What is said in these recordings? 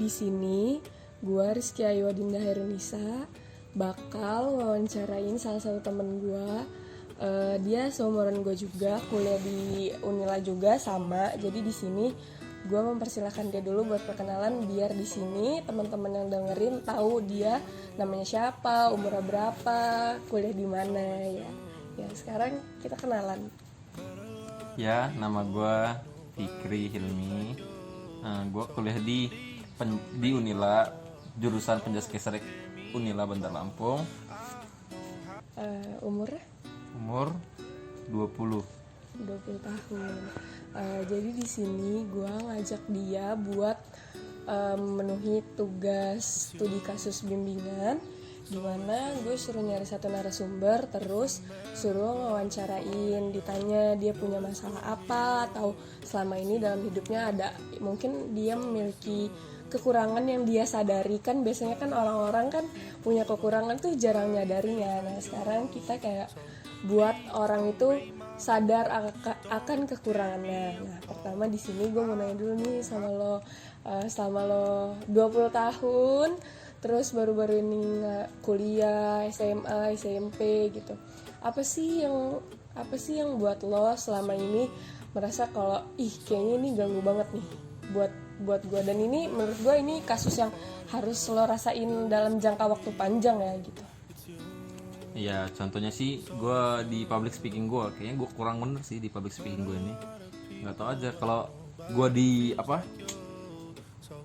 Di sini, gue Rizky Ayu Adinda Herunisa bakal wawancarain salah satu temen gue. Dia seumuran gue juga, kuliah di Unila juga sama. Jadi di sini gue mempersilahkan dia dulu buat perkenalan biar di sini teman-teman yang dengerin tahu dia namanya siapa, umurnya berapa, kuliah di mana ya. Ya sekarang kita kenalan. Ya, nama gue Fikri Hilmi. Gue kuliah di Unila, jurusan Penjaskesrek Unila Bandar Lampung. Umurnya? Umur 20 tahun. Jadi di sini gue ngajak dia buat memenuhi tugas studi kasus bimbingan, dimana gue suruh nyari satu narasumber, terus suruh wawancarain, ditanya dia punya masalah apa, atau selama ini dalam hidupnya ada mungkin dia memiliki kekurangan yang dia sadari. Kan biasanya kan orang-orang kan punya kekurangan tuh jarang nyadarinya. Nah sekarang kita kayak buat orang itu sadar akan kekurangannya. Nah pertama di sini gue mau nanya dulu nih sama lo, selama lo 20 tahun terus baru-baru ini kuliah, SMA, SMP gitu, apa sih yang buat lo selama ini merasa kalau kayaknya ini ganggu banget nih buat gue, dan ini menurut gue ini kasus yang harus lo rasain dalam jangka waktu panjang ya gitu. Ya, contohnya sih gue di public speaking gue, kayaknya gue kurang bener sih di public speaking gue ini. Nggak tahu aja, kalau gue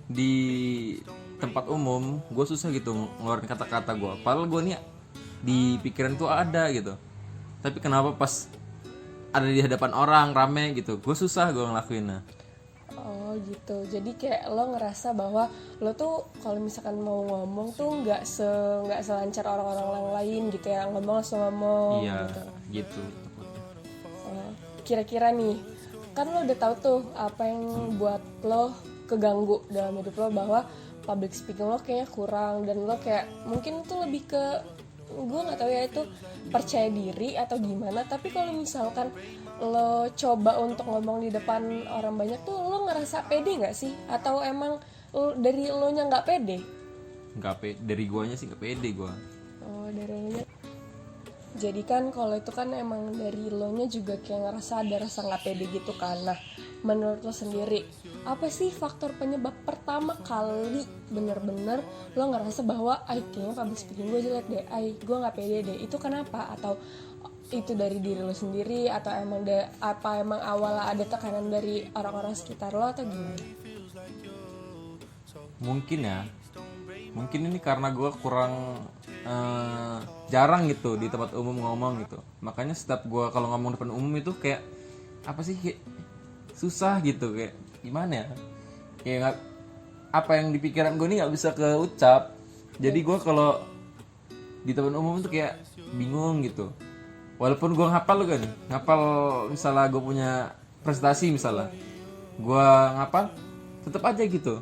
di tempat umum gue susah gitu ngeluarin kata-kata gue. Padahal gue nih di pikiran tuh ada gitu, tapi kenapa pas ada di hadapan orang rame gitu, gue susah gue ngelakuinnya. Oh gitu, jadi kayak lo ngerasa bahwa lo tuh kalau misalkan mau ngomong tuh nggak selancar orang-orang lain gitu ya, ngomong langsung ngomong. Iya, gitu. gitu. Kira-kira nih, kan lo udah tahu tuh apa yang buat lo keganggu dalam hidup lo, bahwa public speaking lo kayaknya kurang, dan lo kayak mungkin tuh lebih ke, gue nggak tahu ya itu percaya diri atau gimana. Tapi kalau misalkan lo coba untuk ngomong di depan orang banyak tuh lo ngerasa pede nggak sih, atau emang dari lo nya nggak pede? Dari guanya sih nggak pede gue. Oh, dari lo nya. Jadi kan kalau itu kan emang dari lo nya juga kayak ngerasa ada rasa nggak pede gitu kan. Nah menurut lo sendiri, apa sih faktor penyebab pertama kali bener-bener lo ngerasa bahwa kayaknya public speaking gue jelek deh, gue nggak pede deh, itu kenapa? Atau itu dari diri lo sendiri, atau emang emang awalnya ada tekanan dari orang-orang sekitar lo, atau gimana? Mungkin ini karena gue kurang jarang gitu di tempat umum ngomong gitu. Makanya setiap gue kalau ngomong depan umum itu kayak apa sih, kayak susah gitu, kayak gimana ya, kayak gak, apa yang di pikiran gue ini nggak bisa keucap. Jadi gue kalau di tempat umum itu kayak bingung gitu. Walaupun gue ngapal misalnya gue punya prestasi, misalnya gue ngapal, tetap aja gitu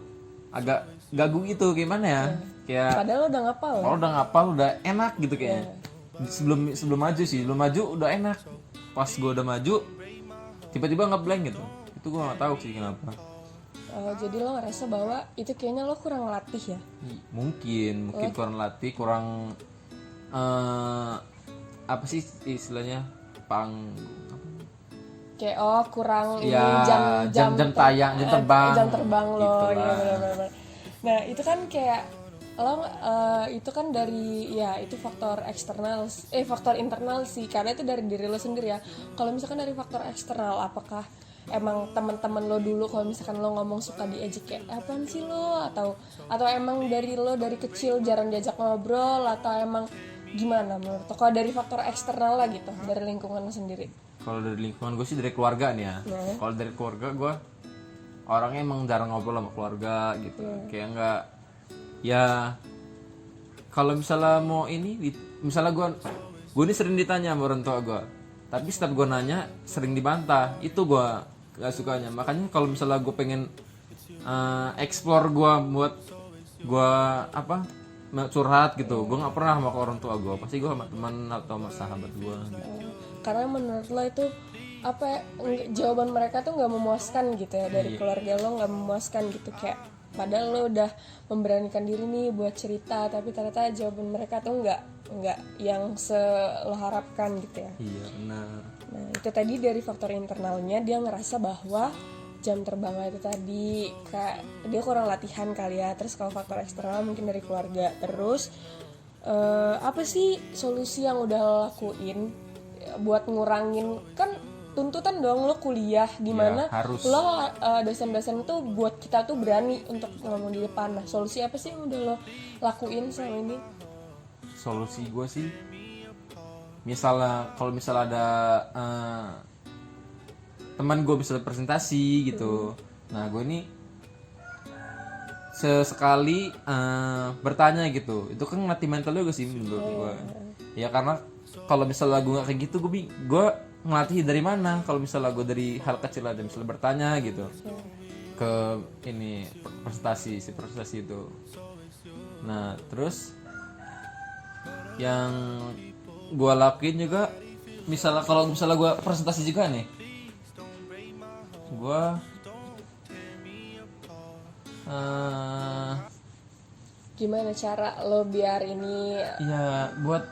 agak gagu gitu, gimana ya, kayak Padahal lo udah ngapal. Kalau udah ngapal udah enak gitu kayaknya. Sebelum maju udah enak. Pas gue udah maju tiba-tiba ngeblank gitu. Itu gue nggak tahu sih kenapa. Jadi lo ngerasa bahwa itu kayaknya lo kurang latih ya? Mungkin kurang latih, kurang apa sih istilahnya, Kayak kurang ya, jam terbang lo, gitu ya benar-benar. Nah itu kan kayak lo itu kan dari ya itu faktor eksternal, faktor internal sih, karena itu dari diri lo sendiri ya. Kalau misalkan dari faktor eksternal, apakah emang teman-teman lo dulu kalau misalkan lo ngomong suka diejek kayak apaan sih lo, atau emang dari lo dari kecil jarang diajak ngobrol, atau emang gimana menurut lo? Kalau dari faktor eksternal lah gitu, dari lingkungan lo sendiri. Kalau dari lingkungan gue sih dari keluarga nih ya. Kalau dari keluarga gue orangnya emang jarang ngobrol sama keluarga gitu. Kayak enggak, ya kalau misalnya mau ini, misalnya gue ini sering ditanya sama orang tua gue, tapi setiap gue nanya sering dibantah. Itu gue gak sukanya. Makanya kalau misalnya gue pengen explore gue buat gue curhat gitu, gue nggak pernah sama orang tua gue, pasti gue sama teman atau sama sahabat gue gitu. Karena menurut lo itu jawaban mereka tuh nggak memuaskan gitu ya, dari keluarga lo nggak memuaskan gitu, kayak padahal lo udah memberanikan diri nih buat cerita, tapi ternyata jawaban mereka tuh nggak yang lo harapkan gitu ya. Iya benar. Nah itu tadi dari faktor internalnya, dia ngerasa bahwa jam terbang itu tadi kayak dia kurang latihan kali ya. Terus kalau faktor eksternal mungkin dari keluarga. Terus apa sih solusi yang udah lo lakuin buat ngurangin, kan tuntutan dong lo kuliah dimana Ya, harus. lo dosen-dosen tuh buat kita tuh berani untuk ngomong di depan. Nah solusi apa sih yang udah lo lakuin selama ini? Solusi gue sih, misalnya kalau misalnya ada teman gue bisa presentasi gitu, nah gue ini sesekali bertanya gitu, itu kan ngelatih mental juga sih menurut gue. Ya karena kalau misalnya gue nggak kayak gitu, gue ngelatih dari mana? Kalau misalnya gue dari hal kecil aja, misalnya bertanya gitu ke ini presentasi itu. Nah terus yang gue lakuin juga, misalnya kalau misalnya gue presentasi juga nih, gue Gimana cara lo biar ini ya buat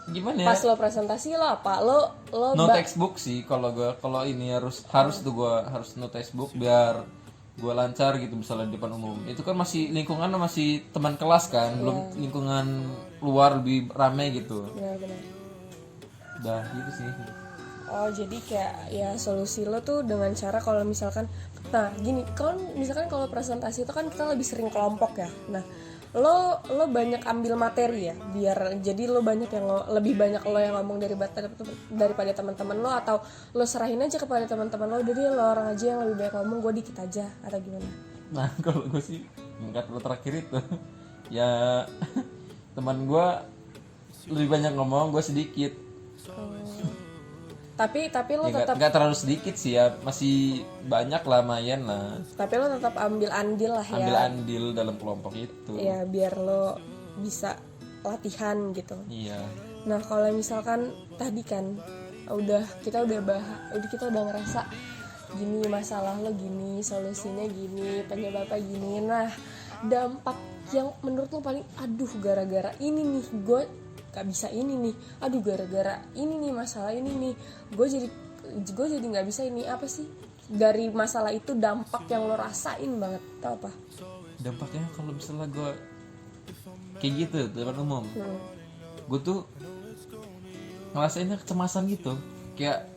gimana ya, pas lo presentasi lo apa? Lo no textbook sih kalau ini harus tuh gue harus no textbook biar gue lancar gitu. Misalnya di depan umum itu kan masih lingkungan, masih teman kelas kan, belum lingkungan luar lebih rame gitu. benar-benar. Udah gitu sih. Oh jadi kayak ya solusi lo tuh dengan cara kalau misalkan, nah gini, kalau misalkan kalau presentasi itu kan kita lebih sering kelompok ya. Nah lo banyak ambil materi ya, biar jadi lo banyak yang lebih banyak lo yang ngomong daripada teman-teman lo, atau lo serahin aja kepada teman-teman lo, jadi lo orang aja yang lebih banyak ngomong, gue dikit aja, atau gimana? Nah kalau gue sih tingkat lo terakhir itu ya teman gue lebih banyak ngomong, gue sedikit. Tapi lo Ya, tetap nggak terlalu sedikit sih ya, masih banyak lah, lumayan lah. tapi lo tetap ambil andil lah ya. Ambil andil dalam kelompok itu. Ya biar lo bisa latihan gitu. Iya. Nah kalau misalkan tadi kan kita udah ngerasa gini, masalah lo gini, solusinya gini, penyebabnya gini. Nah dampak yang menurut lo paling, aduh gara-gara ini nih gue gak bisa ini nih, aduh gara-gara ini nih masalah ini nih gue jadi nggak bisa ini, apa sih dari masalah itu dampak yang lo rasain banget, tau apa? Dampaknya kalau misalnya gue kayak gitu di depan umum, gue tuh ngerasainnya kecemasan gitu, kayak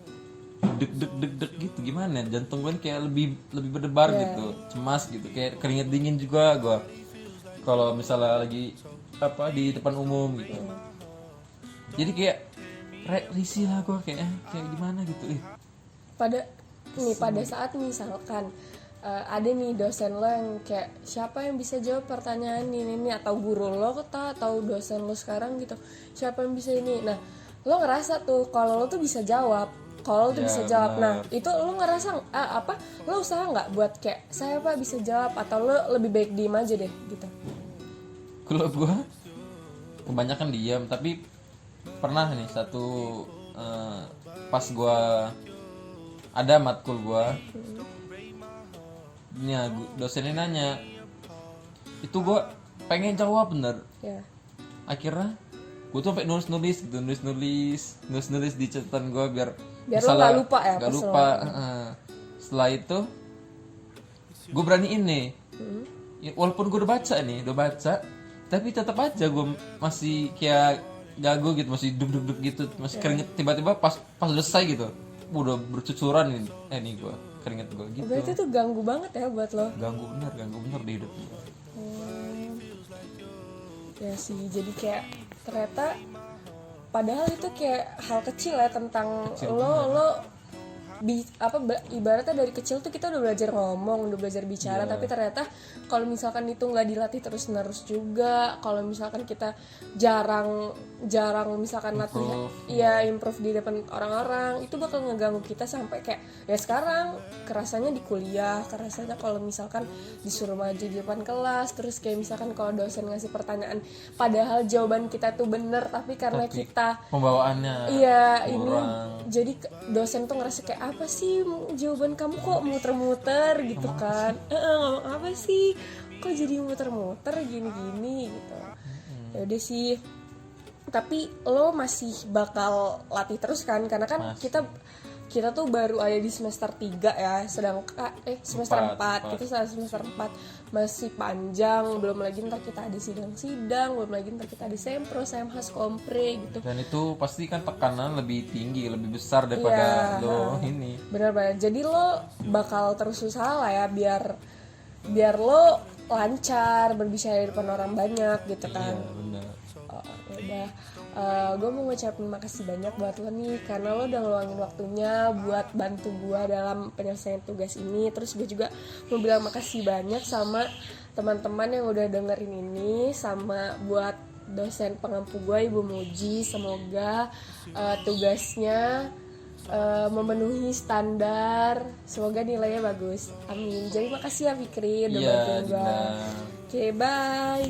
deg gitu, gimana jantung gue kayak lebih berdebar gitu, cemas gitu, kayak keringet dingin juga gue kalau misalnya lagi di depan umum gitu. Jadi kayak risih lah gue, kayak gimana gitu. Pada saat misalkan ada nih dosen lo yang kayak siapa yang bisa jawab pertanyaan ini atau guru lo atau dosen lo sekarang gitu, siapa yang bisa ini. Nah lo ngerasa tuh kalau lo tuh bisa jawab, bisa jawab. Nah itu lo ngerasa lo usaha nggak buat kayak saya pak bisa jawab, atau lo lebih baik diem aja deh gitu? Kalau gue kebanyakan diam, tapi pernah nih satu pas gue ada matkul gue, dosennya nanya, itu gue pengen jawab bener, akhirnya gue tuh sampai nulis di catatan gue biar lo nggak lupa ya, nggak lupa. Setelah itu gue beraniin nih, ya, walaupun gue udah baca tapi tetap aja gue masih kayak gagu gitu, masih duk gitu, masih keringet. Tiba-tiba pas udah selesai gitu udah bercucuran nih gue keringet gue gitu. Berarti itu ganggu banget ya buat lo? Ganggu bener di hidup gue. Ya sih, jadi kayak ternyata padahal itu kayak hal kecil ya tentang lo ibaratnya dari kecil tuh kita udah belajar ngomong, udah belajar bicara, tapi ternyata kalau misalkan itu nggak dilatih terus-menerus juga, kalau misalkan kita jarang misalkan latihan, improve di depan orang-orang, itu bakal ngeganggu kita sampai kayak ya sekarang kerasanya di kuliah, kerasanya kalau misalkan disuruh maju di depan kelas, terus kayak misalkan kalau dosen ngasih pertanyaan padahal jawaban kita tuh bener, tapi karena kita pembawaannya ini jadi dosen tuh ngerasa kayak apa sih jawaban kamu kok muter-muter gitu kan, ngomong apa sih kok jadi muter-muter gini-gini gitu. Ya udah sih, tapi lo masih bakal latih terus kan, karena kan kita tuh baru ada di semester 3 ya, semester 4. Kita semester 4 masih panjang, belum lagi ntar kita ada sidang-sidang, belum lagi ntar kita ada sempro, semhas, kompre gitu. Dan itu pasti kan tekanan lebih tinggi, lebih besar daripada lo ini. Benar-benar. Jadi lo bakal terus usaha lah ya biar lo lancar berbicara di depan orang banyak gitu kan. Iya, benar. Udah, gue mau ngucapin makasih banyak buat lo nih, karena lo udah ngeluangin waktunya buat bantu gue dalam penyelesaian tugas ini. Terus gue juga mau bilang makasih banyak sama teman-teman yang udah dengerin ini, sama buat dosen pengampu gue Ibu Muji. Semoga tugasnya memenuhi standar, semoga nilainya bagus, amin. Jadi makasih ya Fikri udah bantuin gue. Oke, bye.